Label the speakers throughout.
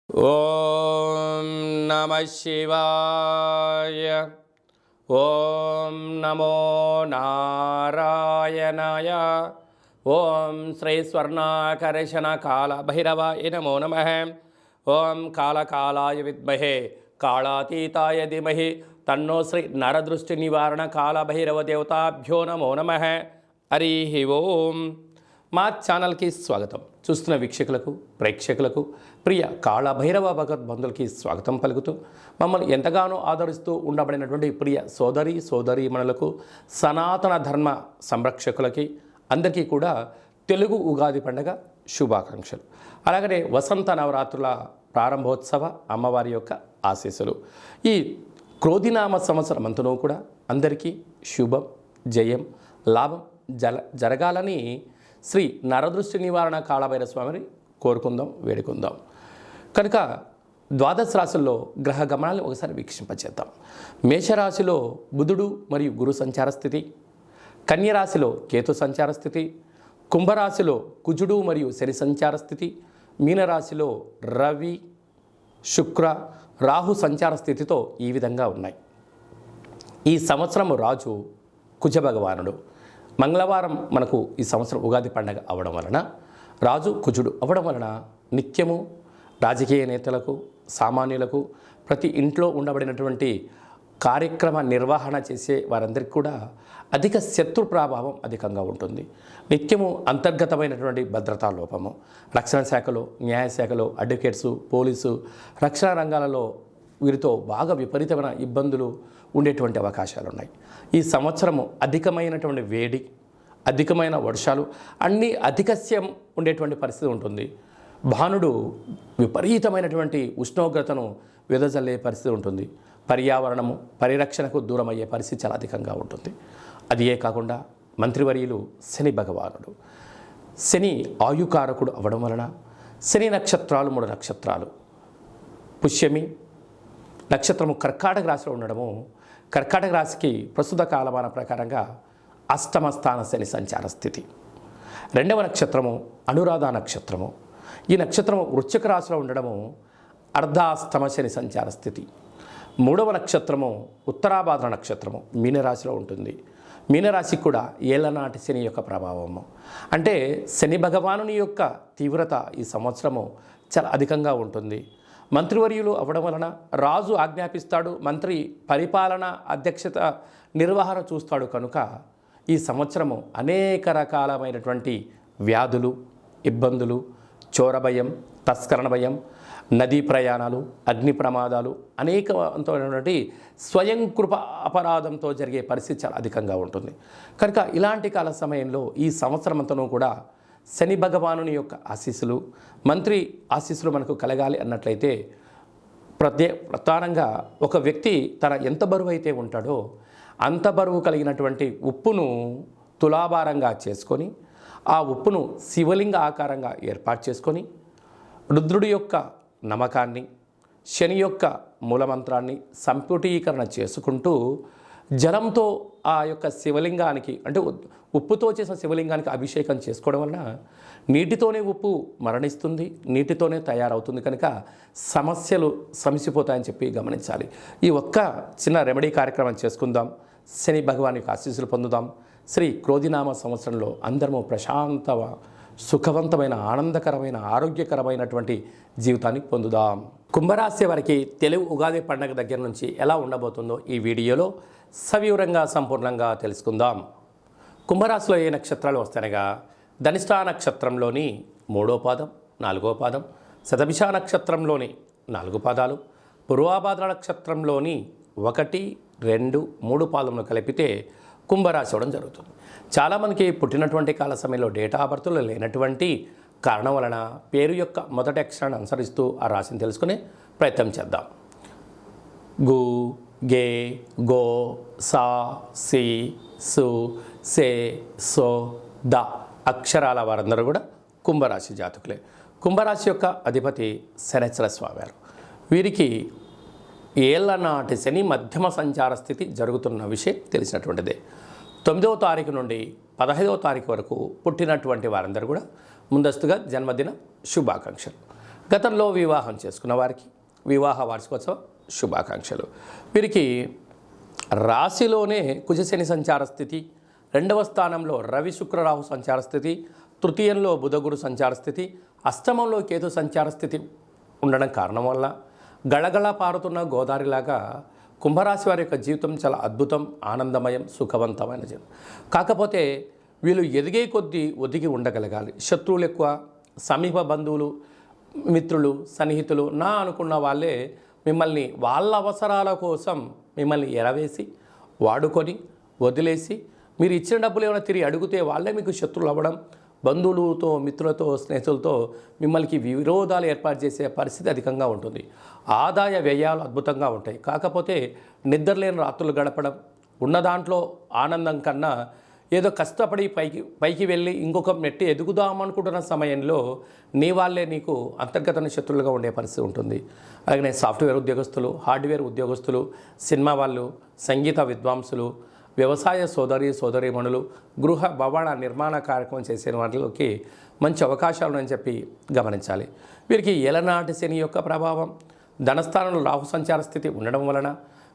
Speaker 1: ఓం నమ శివాయ. ఓం నమో నారాయణాయ. ఓం శ్రీ స్వర్ణాకర్షణ కాల భైరవాయ నమో నమః. ఓం కాళకాలాయ విద్మహే కాళాతీతాయ ధీమహి తన్నో శ్రీ నరదృష్టి నివారణ కాల భైరవ దేవతాభ్యో నమో నమః. హరి ఓం. మా ఛానల్కి స్వాగతం. చూస్తున్న వీక్షకులకు, ప్రేక్షకులకు, ప్రియ కాళభైరవ భగవద్బంధులకి స్వాగతం పలుకుతూ మమ్మల్ని ఎంతగానో ఆదరిస్తూ ఉండబడినటువంటి ప్రియ సోదరీమణులకు, సనాతన ధర్మ సంరక్షకులకి అందరికీ కూడా తెలుగు ఉగాది పండుగ శుభాకాంక్షలు. అలాగనే వసంత నవరాత్రుల ప్రారంభోత్సవ అమ్మవారి యొక్క ఆశీస్సులు. ఈ క్రోధినామ సంవత్సరం అంతనూ కూడా అందరికీ శుభం, జయం, లాభం జరగాలని శ్రీ నరదృష్టి నివారణ కాళభైరవ స్వామిని కోరుకుందాం, వేడుకుందాం. కనుక ద్వాదశ రాశుల్లో గ్రహ గమనాలను ఒకసారి వీక్షింపచేద్దాం. మేషరాశిలో బుధుడు మరియు గురు సంచార స్థితి, కన్యరాశిలో కేతు సంచార స్థితి, కుంభరాశిలో కుజుడు మరియు శని సంచార స్థితి, మీనరాశిలో రవి, శుక్ర, రాహు సంచార స్థితితో ఈ విధంగా ఉన్నాయి. ఈ సంవత్సరం రాజు కుజ భగవానుడు. మంగళవారం మనకు ఈ సంవత్సరం ఉగాది పండగ అవ్వడం వలన, రాజు కుజుడు అవ్వడం వలన నిత్యము రాజకీయ నేతలకు, సామాన్యులకు, ప్రతి ఇంట్లో ఉండబడినటువంటి కార్యక్రమ నిర్వహణ చేసే వారందరికీ కూడా అధిక శత్రు ప్రభావం అధికంగా ఉంటుంది. నిత్యము అంతర్గతమైనటువంటి భద్రతా లోపము, రక్షణ శాఖలో, న్యాయశాఖలో, అడ్వకేట్సు, పోలీసు, రక్షణ రంగాలలో వీరితో బాగా విపరీతమైన ఇబ్బందులు ఉండేటువంటి అవకాశాలు ఉన్నాయి. ఈ సంవత్సరము అధికమైనటువంటి వేడి, అధికమైన వర్షాలు, అన్నీ అధికస్యం ఉండేటువంటి పరిస్థితి ఉంటుంది. భానుడు విపరీతమైనటువంటి ఉష్ణోగ్రతను వెదజల్లే పరిస్థితి ఉంటుంది. పర్యావరణము, పరిరక్షణకు దూరం అయ్యే పరిస్థితి చాలా అధికంగా ఉంటుంది. అదియే కాకుండా మంత్రివర్యులు శని భగవానుడు. శని ఆయుకారకుడు అవ్వడం వలన శని నక్షత్రాలు 3 నక్షత్రాలు, పుష్యమి నక్షత్రము కర్కాటక రాశిలో ఉండడము, కర్కాటక రాశికి ప్రస్తుత కాలమాన ప్రకారంగా అష్టమ స్థాన శని సంచార స్థితి. 2వ నక్షత్రము అనురాధ నక్షత్రము. ఈ నక్షత్రము వృశ్చిక రాశిలో ఉండడము అర్ధాష్టమ శని సంచార స్థితి. 3వ నక్షత్రము ఉత్తరాభాద్ర నక్షత్రము మీనరాశిలో ఉంటుంది. మీనరాశికి కూడా ఏళ్ళనాటి శని యొక్క ప్రభావము. అంటే శని భగవానుని యొక్క తీవ్రత ఈ సంవత్సరము చాలా అధికంగా ఉంటుంది. మంత్రివర్యులు అవ్వడం వలన రాజు ఆజ్ఞాపిస్తాడు, మంత్రి పరిపాలన అధ్యక్షత నిర్వహణ చూస్తాడు. కనుక ఈ సంవత్సరము అనేక రకాలమైనటువంటి వ్యాధులు, ఇబ్బందులు, చోర భయం, తస్కరణ భయం, నదీ ప్రయాణాలు, అగ్ని ప్రమాదాలు, అనేకమైనటువంటి స్వయం కృప అపరాధంతో జరిగే పరిస్థితి చాలా అధికంగా ఉంటుంది. కనుక ఇలాంటి కాల సమయంలో ఈ సంవత్సరం అంతనూ కూడా శని భగవానుని యొక్క ఆశీస్సులు, మంత్రి ఆశీస్సులు మనకు కలగాలి అన్నట్లయితే ప్రధానంగా ఒక వ్యక్తి తన ఎంత బరువు అయితే ఉంటాడో అంత బరువు కలిగినటువంటి ఉప్పును తులాభారంగా చేసుకొని, ఆ ఉప్పును శివలింగ ఆకారంగా ఏర్పాటు చేసుకొని, రుద్రుడి యొక్క నమ్మకాన్ని, శని యొక్క మూలమంత్రాన్ని సంపుటీకరణ చేసుకుంటూ జలంతో ఆ యొక్క శివలింగానికి, అంటే ఉప్పుతో చేసిన శివలింగానికి అభిషేకం చేసుకోవడం వలన నీటితోనే ఉప్పు మరణిస్తుంది, నీటితోనే తయారవుతుంది. కనుక సమస్యలు సమసిపోతాయని చెప్పి గమనించాలి. ఈ ఒక్క చిన్న రెమెడీ కార్యక్రమం చేసుకుందాం. శని భగవాన్ యొక్క ఆశీస్సులు పొందుదాం. శ్రీ క్రోధినామ సంవత్సరంలో అందరము ప్రశాంత, సుఖవంతమైన, ఆనందకరమైన, ఆరోగ్యకరమైనటువంటి జీవితాన్ని పొందుదాం. కుంభరాశి వారికి తెలుగు ఉగాది పండుగ దగ్గర నుంచి ఎలా ఉండబోతుందో ఈ వీడియోలో సవివరంగా, సంపూర్ణంగా తెలుసుకుందాం. కుంభరాశిలో ఏ నక్షత్రాలు వస్తాయనగా ధనిష్ఠ నక్షత్రంలోని 3వ పాదం, 4వ పాదం, శతభిష నక్షత్రంలోని 4 పాదాలు, పూర్వాభాద్ర నక్షత్రంలోని 1, 2, 3 పాదములు కలిపితే కుంభరాశి అవ్వడం జరుగుతుంది. చాలామందికి పుట్టినటువంటి కాల సమయంలో డేటా ఆఫ్ బర్త్లో లేనటువంటి కారణం వలన పేరు యొక్క మొదటి అక్షరాన్ని అనుసరిస్తూ ఆ రాశిని తెలుసుకునే ప్రయత్నం చేద్దాం. గు, గే, గో, సా, సి, సు, సే, సో, ద అక్షరాల వారందరూ కూడా కుంభరాశి జాతకులే. కుంభరాశి యొక్క అధిపతి శనేశ్వర స్వామివారు. వీరికి ఏళ్ల నాటి శని మధ్యమ సంచార స్థితి జరుగుతున్న విషయం తెలిసినటువంటిదే. 9వ తారీఖు నుండి 15వ తారీఖు వరకు పుట్టినటువంటి వారందరూ కూడా ముందస్తుగా జన్మదిన శుభాకాంక్షలు. గతంలో వివాహం చేసుకున్న వారికి వివాహ వార్షికోత్సవ శుభాకాంక్షలు. వీరికి రాశిలోనే కుజశని సంచార స్థితి, 2వ స్థానంలో రవి శుక్ర రాహు సంచార స్థితి, తృతీయంలో బుధగురు సంచార స్థితి, అష్టమంలో కేతు సంచార స్థితి ఉండడం కారణం వల్ల గళగళ పారుతున్న గోదావరిలాగా కుంభరాశి వారి యొక్క జీవితం చాలా అద్భుతం, ఆనందమయం, సుఖవంతమైన జీవితం. కాకపోతే వీళ్ళు ఎదిగే కొద్దీ ఒదిగి ఉండగలగాలి. శత్రువులు ఎక్కువ, సమీప బంధువులు, మిత్రులు, సన్నిహితులు నా అనుకున్న వాళ్ళే మిమ్మల్ని వాళ్ళ అవసరాల కోసం మిమ్మల్ని ఎరవేసి వాడుకొని వదిలేసి మీరు ఇచ్చిన డబ్బులు ఏమైనా తిరిగి అడిగితే వాళ్ళే మీకు శత్రువులు అవ్వడం, బంధువులతో, మిత్రులతో, స్నేహితులతో మిమ్మల్ని విరోధాలు ఏర్పాటు చేసే పరిస్థితి అధికంగా ఉంటుంది. ఆదాయ వ్యయాలు అద్భుతంగా ఉంటాయి. కాకపోతే నిద్రలేని రాత్రులు గడపడం, ఉన్న దాంట్లో ఆనందం కన్నా ఏదో కష్టపడి పైకి వెళ్ళి ఇంకొక మెట్టి ఎదుగుదామనుకుంటున్న సమయంలో నీ వాళ్ళే నీకు అంతర్గత శత్రువులుగా ఉండే పరిస్థితి ఉంటుంది. అలాగే సాఫ్ట్వేర్ ఉద్యోగస్తులు, హార్డ్వేర్ ఉద్యోగస్తులు, సినిమా వాళ్ళు, సంగీత విద్వాంసులు, వ్యవసాయ సోదరీమణులు, గృహ భవన నిర్మాణ కార్యక్రమం చేసే వాటిలోకి మంచి అవకాశాలు అని చెప్పి గమనించాలి. వీరికి ఏలనాటి శని యొక్క ప్రభావం, ధనస్థానంలో రాహు సంచార స్థితి ఉండడం వలన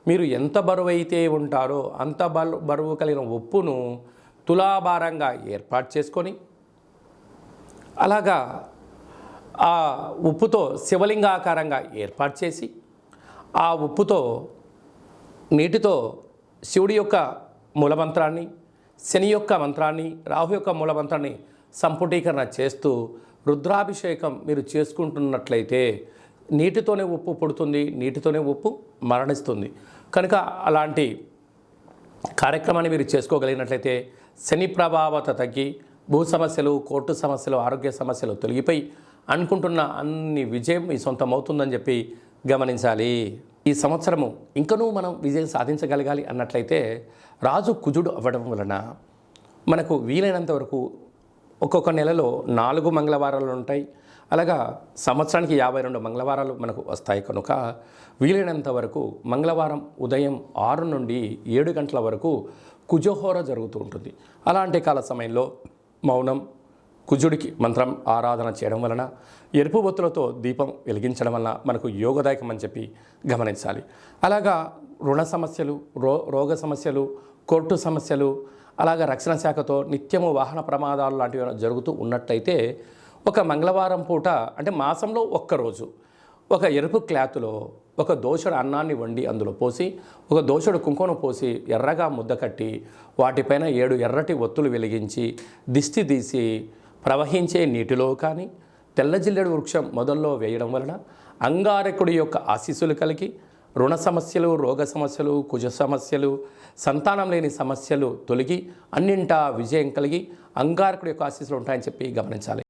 Speaker 1: మీరు ఎంత బరువు అయితే ఉంటారో అంత బరువు కలిగిన ఉప్పును తులాభారంగా ఏర్పాటు చేసుకొని అలాగా ఆ ఉప్పుతో శివలింగాకారంగా ఏర్పాటు చేసి ఆ ఉప్పుతో నీటితో శివుడి యొక్క మూలమంత్రాన్ని, శని యొక్క మంత్రాన్ని, రాహు యొక్క మూలమంత్రాన్ని సంపుటీకరణ చేస్తూ రుద్రాభిషేకం మీరు చేసుకుంటున్నట్లయితే నీటితోనే ఉప్పు పుడుతుంది, నీటితోనే ఉప్పు మరణిస్తుంది. కనుక అలాంటి కార్యక్రమాన్ని మీరు చేసుకోగలిగినట్లయితే శని ప్రభావత తగ్గి భూ సమస్యలు, కోర్టు సమస్యలు, ఆరోగ్య సమస్యలు తొలగిపోయి అనుకుంటున్న అన్ని విజయం మీ సొంతం అవుతుందని చెప్పి గమనించాలి. ఈ సంవత్సరము ఇంకనూ మనం విజయం సాధించగలగాలి అన్నట్లయితే రాజు కుజుడు అవ్వడం వలన మనకు వీలైనంత వరకు ఒక్కొక్క నెలలో 4 మంగళవారాలు ఉంటాయి. అలాగా సంవత్సరానికి 52 మంగళవారాలు మనకు వస్తాయి. కనుక వీలైనంత వరకు మంగళవారం ఉదయం 6 నుండి 7 గంటల వరకు కుజహోర జరుగుతూ ఉంటుంది. అలాంటి కాల సమయంలో మౌనం, కుజుడికి మంత్రం ఆరాధన చేయడం వలన, ఎరుపు బొత్తులతో దీపం వెలిగించడం వలన మనకు యోగదాయకం అని చెప్పి గమనించాలి. అలాగా రుణ సమస్యలు, రోగ సమస్యలు, కోర్టు సమస్యలు, అలాగా రక్షణ శాఖతో నిత్యము వాహన ప్రమాదాలు లాంటివి జరుగుతూ ఉన్నట్టయితే ఒక మంగళవారం పూట అంటే మాసంలో ఒక్కరోజు ఒక ఎరుపు క్లాత్లో ఒక దోషుడు అన్నాన్ని వండి అందులో పోసి, ఒక దోషుడు కుంకుమను పోసి ఎర్రగా ముద్ద కట్టి వాటిపైన 7 ఎర్రటి ఒత్తులు వెలిగించి దిష్టి తీసి ప్రవహించే నీటిలో కానీ తెల్ల జిల్లెడు వృక్షం మొదల్లో వేయడం వలన అంగారకుడి యొక్క ఆశీస్సులు కలిగి రుణ సమస్యలు, రోగ సమస్యలు, కుజ సమస్యలు, సంతానం లేని సమస్యలు తొలగి అన్నింటా విజయం కలిగి అంగారకుడి యొక్క ఆశీస్సులు ఉంటాయని చెప్పి గమనించాలి.